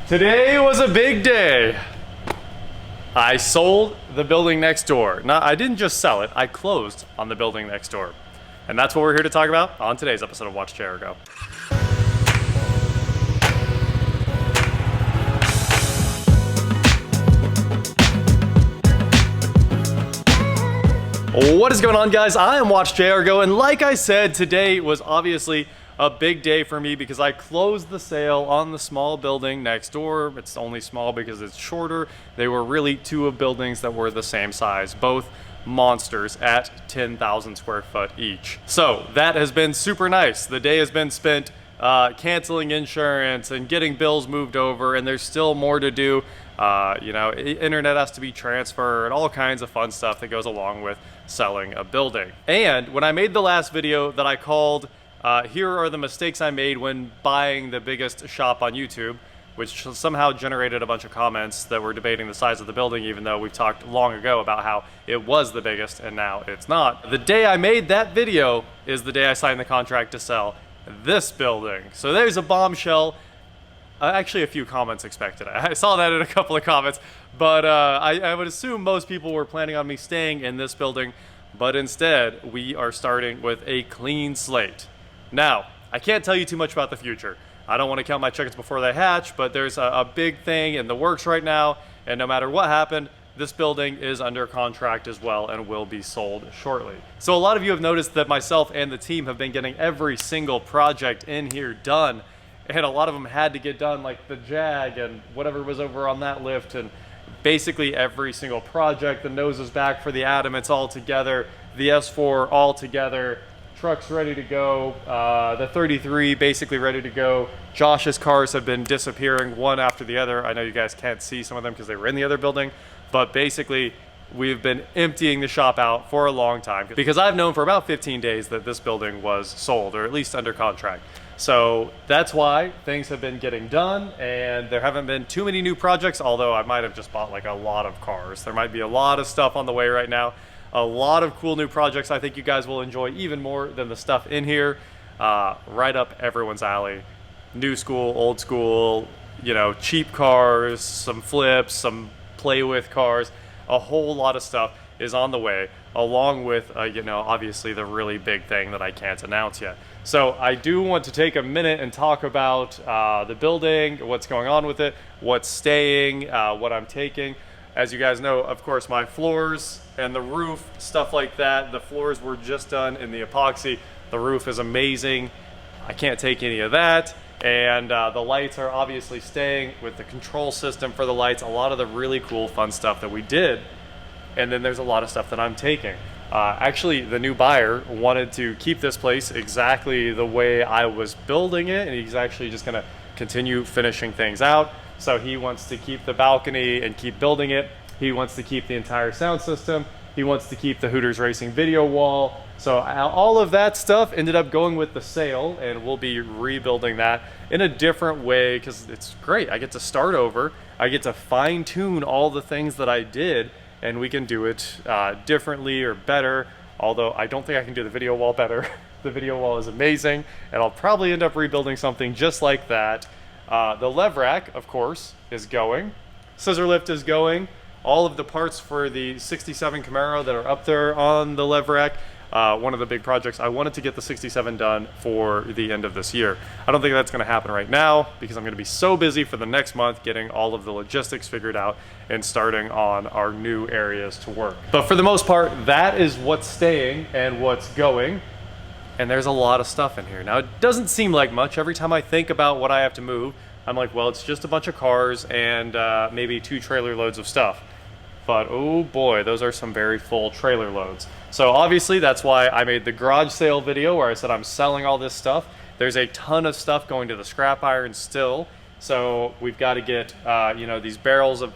Today was a big day. I sold the building next door. Now, I didn't just sell it, I closed on the building next door. And that's what we're here to talk about on today's episode of WatchJRGo. What is going on, guys? I am WatchJRGo, and like I said, today was obviously a big day for me because I closed the sale on the small building next door. It's only small because it's shorter. They were really two of buildings that were the same size, both monsters at 10,000 square foot each. So that has been super nice. The day has been spent canceling insurance and getting bills moved over, and there's still more to do. You know, internet has to be transferred and all kinds of fun stuff that goes along with selling a building. And when I made the last video that I called here are the mistakes I made when buying the biggest shop on YouTube, which somehow generated a bunch of comments that were debating the size of the building, even though we've talked long ago about how it was the biggest and now it's not. The day I made that video is the day I signed the contract to sell this building. So there's a bombshell. Actually, a few comments expected. I saw that in a couple of comments, but I would assume most people were planning on me staying in this building, but instead we are starting with a clean slate. Now, I can't tell you too much about the future. I don't want to count my chickens before they hatch, but there's a big thing in the works right now, and no matter what happened, this building is under contract as well and will be sold shortly. So a lot of you have noticed that myself and the team have been getting every single project in here done, and a lot of them had to get done, like the Jag and whatever was over on that lift, and basically every single project. The nose is back for the Atom, it's all together. The S4 all together. Truck's ready to go. The 33 basically ready to go. Josh's cars have been disappearing one after the other. I know you guys can't see some of them because they were in the other building, but basically we've been emptying the shop out for a long time because I've known for about 15 days that this building was sold, or at least under contract. So that's why things have been getting done, and there haven't been too many new projects, although I might have just bought like a lot of cars. There might be a lot of stuff on the way right now. A lot of cool new projects I think you guys will enjoy even more than the stuff in here. Right up everyone's alley. New school, old school, you know, cheap cars, some flips, some play with cars. A whole lot of stuff is on the way, along with, you know, obviously the really big thing that I can't announce yet. So I do want to take a minute and talk about the building, what's going on with it, what's staying, what I'm taking. As you guys know, of course, my floors and the roof, stuff like that. The floors were just done in the epoxy. The roof is amazing. I can't take any of that. And the lights are obviously staying with the control system for the lights. A lot of the really cool, fun stuff that we did. And then there's a lot of stuff that I'm taking. Actually, the new buyer wanted to keep this place exactly the way I was building it, and he's actually just gonna continue finishing things out. So he wants to keep the balcony and keep building it. He wants to keep the entire sound system. He wants to keep the Hooters Racing video wall. So all of that stuff ended up going with the sale, and we'll be rebuilding that in a different way because it's great. I get to start over. I get to fine tune all the things that I did, and we can do it differently or better. Although I don't think I can do the video wall better. The video wall is amazing, and I'll probably end up rebuilding something just like that. The lev rack, of course, is going. Scissor lift is going. All of the parts for the 67 Camaro that are up there on the lev rack. One of the big projects, I wanted to get the 67 done for the end of this year. I don't think that's going to happen right now because I'm going to be so busy for the next month getting all of the logistics figured out and starting on our new areas to work. But for the most part, that is what's staying and what's going. And there's a lot of stuff in here. Now, it doesn't seem like much. Every time I think about what I have to move, I'm like, well, it's just a bunch of cars and maybe 2 trailer loads of stuff. But oh boy, those are some very full trailer loads. So obviously that's why I made the garage sale video where I said I'm selling all this stuff. There's a ton of stuff going to the scrap iron still. So we've got to get, you know, these barrels of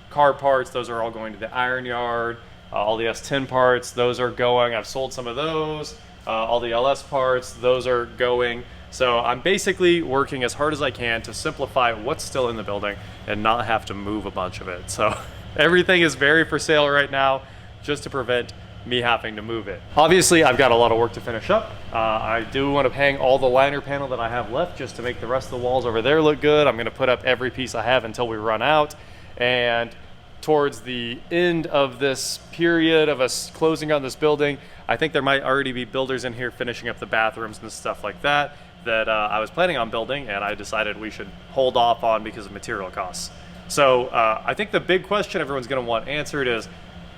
car parts. Those are all going to the iron yard. All the S10 parts, those are going. I've sold some of those. All the LS parts, those are going. So I'm basically working as hard as I can to simplify what's still in the building and not have to move a bunch of it. So everything is very for sale right now, just to prevent me having to move it. Obviously, I've got a lot of work to finish up. I do want to hang all the liner panel that I have left just to make the rest of the walls over there look good. I'm going to put up every piece I have until we run out. And towards the end of this period of us closing on this building, I think there might already be builders in here finishing up the bathrooms and stuff like that I was planning on building, and I decided we should hold off on because of material costs. So I think the big question everyone's going to want answered is,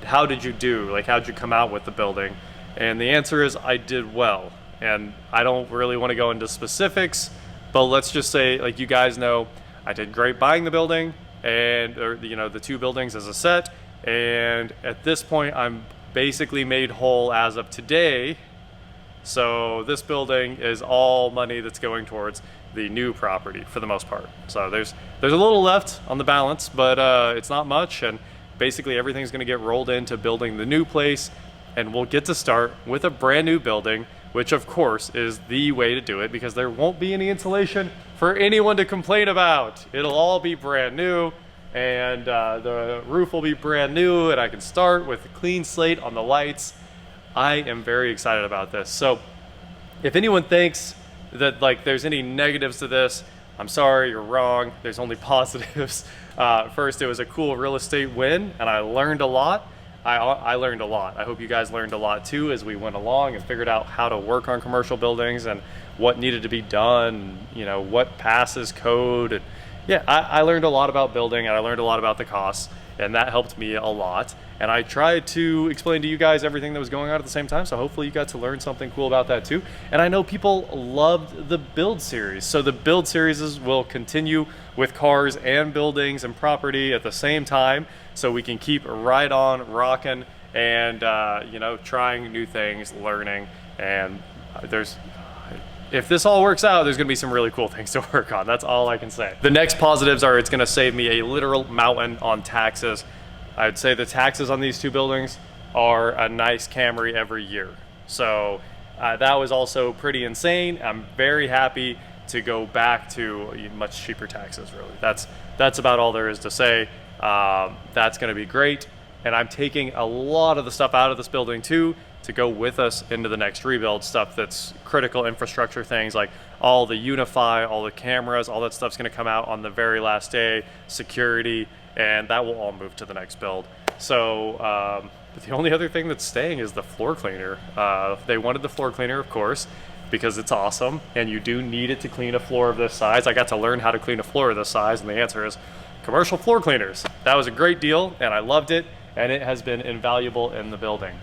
how did you do? Like, how'd you come out with the building? And the answer is, I did well. And I don't really want to go into specifics, but let's just say, like, you guys know, I did great buying the building and the 2 buildings as a set. And at this point, I'm basically made whole as of today. So this building is all money that's going towards the new property for the most part. So there's a little left on the balance, but it's not much. And basically everything's going to get rolled into building the new place, and we'll get to start with a brand new building, which of course is the way to do it because there won't be any insulation for anyone to complain about. It'll all be brand new, and the roof will be brand new, and I can start with a clean slate on the lights. I am very excited about this. So if anyone thinks that like there's any negatives to this, I'm sorry, you're wrong. There's only positives. First, it was a cool real estate win, and I learned a lot. I learned a lot. I hope you guys learned a lot too as we went along and figured out how to work on commercial buildings and what needed to be done, what passes code. And yeah, I learned a lot about building, and I learned a lot about the costs, and that helped me a lot. And I tried to explain to you guys everything that was going on at the same time, so hopefully you got to learn something cool about that too. And I know people loved the build series, so the build series will continue with cars and buildings and property at the same time, so we can keep right on rocking and trying new things, learning. And if this all works out, there's gonna be some really cool things to work on. That's all I can say. The next positives are it's gonna save me a literal mountain on taxes. I'd say the taxes on these 2 buildings are a nice Camry every year. So that was also pretty insane. I'm very happy to go back to much cheaper taxes, really. That's about all there is to say. That's gonna be great. And I'm taking a lot of the stuff out of this building too to go with us into the next rebuild, stuff that's critical infrastructure things like all the Unify, all the cameras, all that stuff's gonna come out on the very last day, security, and that will all move to the next build. So but the only other thing that's staying is the floor cleaner. They wanted the floor cleaner, of course, because it's awesome, and you do need it to clean a floor of this size. I got to learn how to clean a floor of this size, and the answer is commercial floor cleaners. That was a great deal, and I loved it, and it has been invaluable in the building.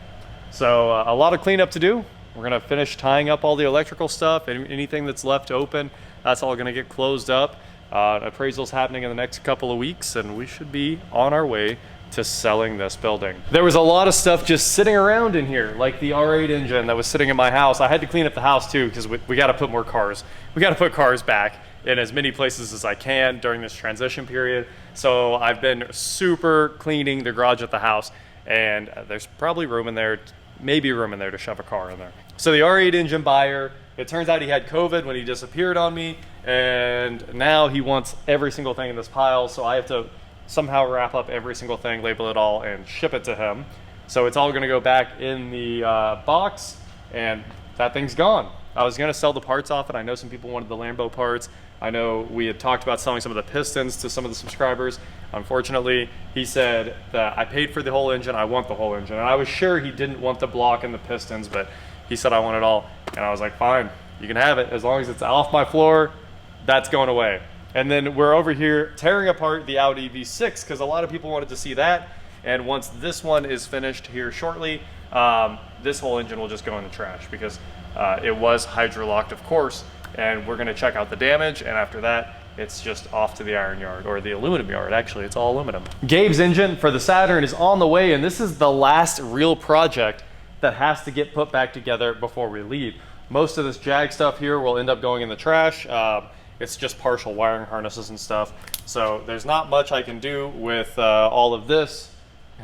So a lot of cleanup to do. We're gonna finish tying up all the electrical stuff, and anything that's left open, that's all gonna get closed up. Appraisal's happening in the next couple of weeks, and we should be on our way to selling this building. There was a lot of stuff just sitting around in here, like the R8 engine that was sitting in my house. I had to clean up the house too, because we got to put more cars. We got to put cars back in as many places as I can during this transition period. So I've been super cleaning the garage at the house, and there's probably room in there, maybe room in there to shove a car in there. So the R8 engine buyer, it turns out he had COVID when he disappeared on me, and now he wants every single thing in this pile, so I have to somehow wrap up every single thing, label it all, and ship it to him. So it's all gonna go back in the box, and that thing's gone. I was gonna sell the parts off it. I know some people wanted the Lambo parts. I know we had talked about selling some of the pistons to some of the subscribers. Unfortunately, he said that I paid for the whole engine, I want the whole engine. And I was sure he didn't want the block and the pistons, but he said I want it all. And I was like, fine, you can have it. As long as it's off my floor, that's going away. And then we're over here tearing apart the Audi V6 because a lot of people wanted to see that. And once this one is finished here shortly, this whole engine will just go in the trash because it was hydrolocked, of course, and we're gonna check out the damage, and after that, it's just off to the iron yard, or the aluminum yard. Actually, it's all aluminum. Gabe's engine for the Saturn is on the way, and this is the last real project that has to get put back together before we leave. Most of this Jag stuff here will end up going in the trash. It's just partial wiring harnesses and stuff. So there's not much I can do with all of this.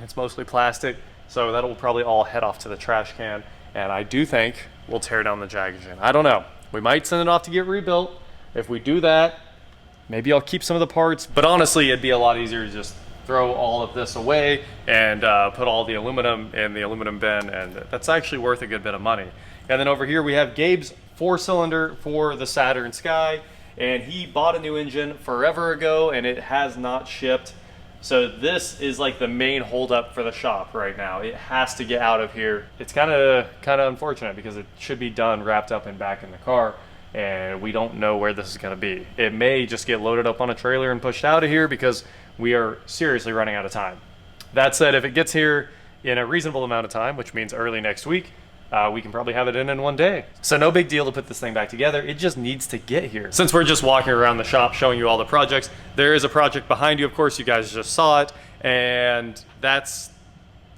It's mostly plastic, so that'll probably all head off to the trash can. And I do think we'll tear down the Jag engine. I don't know. We might send it off to get rebuilt. If we do that, maybe I'll keep some of the parts. But honestly, it'd be a lot easier to just throw all of this away and put all the aluminum in the aluminum bin, and that's actually worth a good bit of money. And then over here we have Gabe's 4-cylinder for the Saturn Sky, and he bought a new engine forever ago and it has not shipped. So this is like the main holdup for the shop right now. It has to get out of here. It's kind of unfortunate because it should be done, wrapped up and back in the car, and we don't know where this is going to be. It may just get loaded up on a trailer and pushed out of here because we are seriously running out of time. That said, if it gets here in a reasonable amount of time, which means early next week, we can probably have it in one day. So no big deal to put this thing back together. It just needs to get here. Since we're just walking around the shop showing you all the projects, there is a project behind you. Of course, you guys just saw it, and that's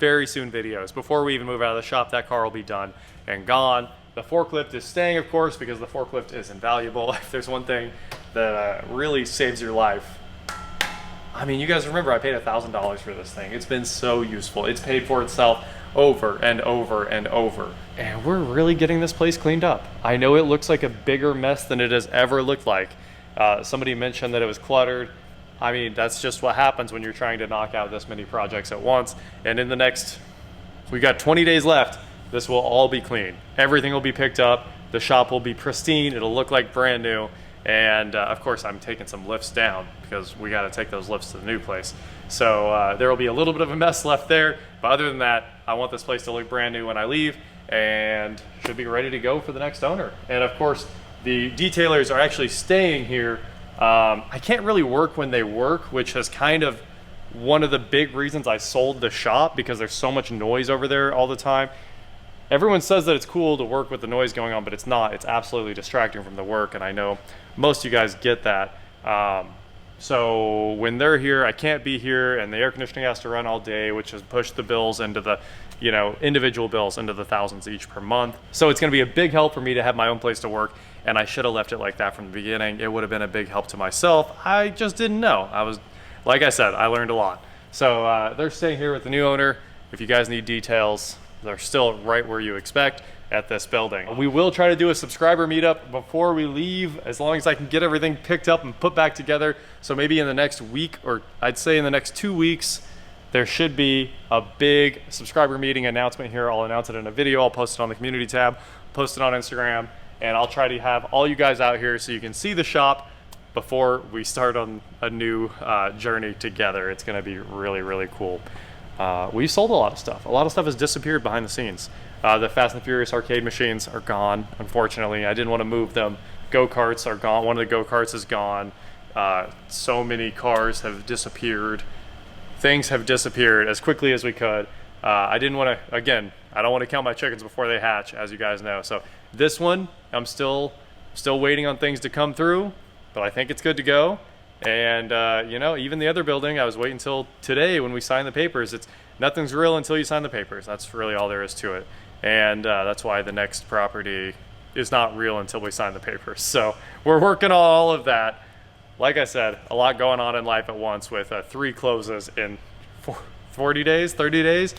very soon videos. Before we even move out of the shop, that car will be done and gone. The forklift is staying, of course, because the forklift is invaluable. If there's one thing that really saves your life, I mean, you guys remember I paid $1,000 for this thing. It's been so useful. It's paid for itself over and over and over. And we're really getting this place cleaned up. I know it looks like a bigger mess than it has ever looked like. Somebody mentioned that it was cluttered. I mean, that's just what happens when you're trying to knock out this many projects at once. And in the next, we got 20 days left, this will all be clean. Everything will be picked up. The shop will be pristine. It'll look like brand new. And of course, I'm taking some lifts down because we got to take those lifts to the new place. So there will be a little bit of a mess left there. But other than that, I want this place to look brand new when I leave and should be ready to go for the next owner. And of course, the detailers are actually staying here. I can't really work when they work, which is kind of one of the big reasons I sold the shop, because there's so much noise over there all the time. Everyone says that it's cool to work with the noise going on, but it's not. It's absolutely distracting from the work, and I know most of you guys get that. So when they're here, I can't be here, and the air conditioning has to run all day, which has pushed the bills into the, individual bills into the thousands each per month. So it's going to be a big help for me to have my own place to work, and I should have left it like that from the beginning. It would have been a big help to myself. I just didn't know. Like I said, I learned a lot. So they're staying here with the new owner. If you guys need details, they're still right where you expect at this building. We will try to do a subscriber meetup before we leave, as long as I can get everything picked up and put back together. So maybe in the next week, or I'd say in the next 2 weeks, there should be a big subscriber meeting announcement here. I'll announce it in a video. I'll post it on the community tab, post it on Instagram, and I'll try to have all you guys out here so you can see the shop before we start on a new journey together. It's gonna be really, really cool. We sold a lot of stuff. A lot of stuff has disappeared behind the scenes. The Fast and Furious arcade machines are gone, unfortunately. I didn't want to move them. Go-karts are gone. One of the go-karts is gone. So many cars have disappeared. Things have disappeared as quickly as we could. I didn't want to, again, I don't want to count my chickens before they hatch, as you guys know. So this one, I'm still waiting on things to come through, but I think it's good to go. And even the other building, I was waiting until today when we signed the papers. Nothing's real until you sign the papers. That's really all there is to it. And that's why the next property is not real until we sign the papers. So we're working on all of that. Like I said, a lot going on in life at once with 3 closes in 40 days, 30 days.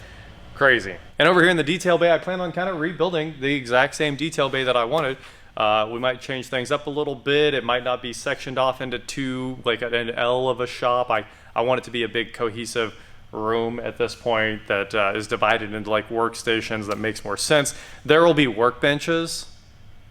Crazy. And over here in the detail bay, I plan on kind of rebuilding the exact same detail bay that I wanted. We might change things up a little bit. It might not be sectioned off into 2, like an L of a shop. I want it to be a big cohesive room at this point that is divided into like workstations. That makes more sense. There will be workbenches.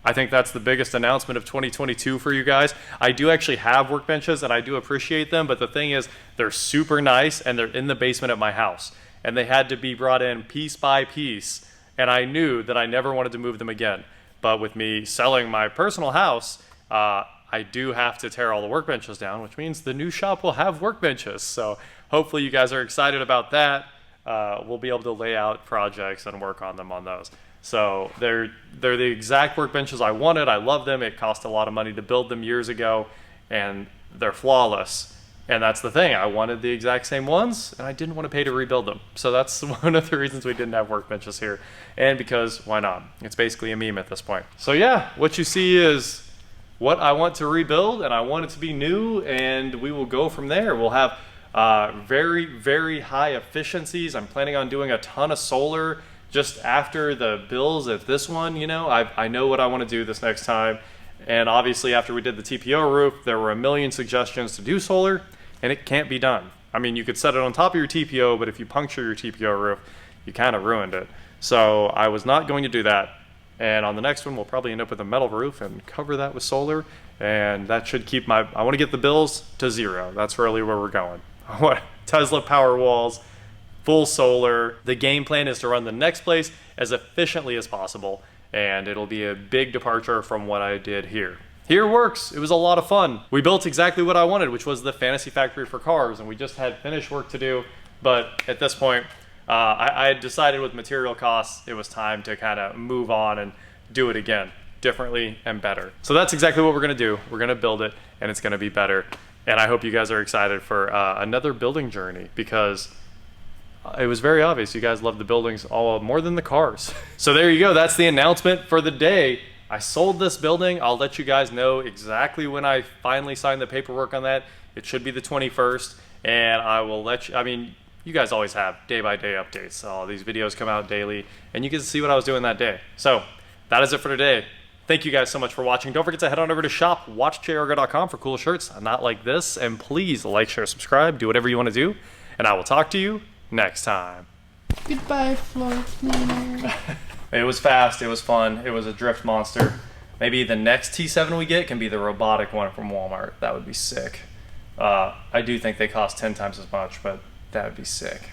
I think that's the biggest announcement of 2022 for you guys. I do actually have workbenches and I do appreciate them, but the thing is they're super nice and they're in the basement at my house and they had to be brought in piece by piece, and I knew that I never wanted to move them again. But with me selling my personal house, I do have to tear all the workbenches down, which means the new shop will have workbenches. So hopefully you guys are excited about that. We'll be able to lay out projects and work on them on those. So they're the exact workbenches I wanted. I love them. It cost a lot of money to build them years ago, and they're flawless. And that's the thing. I wanted the exact same ones, and I didn't want to pay to rebuild them. So that's one of the reasons we didn't have workbenches here. And because, why not? It's basically a meme at this point. So yeah, what you see is what I want to rebuild, and I want it to be new, and we will go from there. We'll have very, very high efficiencies. I'm planning on doing a ton of solar just after the bills of this one. I know what I want to do this next time. And obviously after we did the TPO roof, there were a million suggestions to do solar, and it can't be done. I mean, you could set it on top of your TPO, but if you puncture your TPO roof, you kind of ruined it. So I was not going to do that. And on the next one, we'll probably end up with a metal roof and cover that with solar. And that should keep I want to get the bills to zero. That's really where we're going. I want Tesla power walls, full solar. The game plan is to run the next place as efficiently as possible. And it'll be a big departure from what I did here. Here works. It was a lot of fun. We built exactly what I wanted, which was the fantasy factory for cars. And we just had finished work to do. But at this point, I had decided with material costs, it was time to kind of move on and do it again, differently and better. So that's exactly what we're gonna do. We're gonna build it and it's gonna be better. And I hope you guys are excited for another building journey, because it was very obvious you guys love the buildings all more than the cars. So there you go, that's the announcement for the day. I sold this building. I'll let you guys know exactly when I finally sign the paperwork on that. It should be the 21st, and I will let you, I mean, you guys always have day-by-day updates. All these videos come out daily, and you get to see what I was doing that day. So that is it for today. Thank you guys so much for watching. Don't forget to head on over to shop WatchJRGo.com for cool shirts not like this. And please like, share, subscribe, do whatever you want to do. And I will talk to you next time. Goodbye, floor cleaner. It was fast. It was fun. It was a drift monster. Maybe the next T7 we get can be the robotic one from Walmart. That would be sick. I do think they cost 10 times as much, but that would be sick.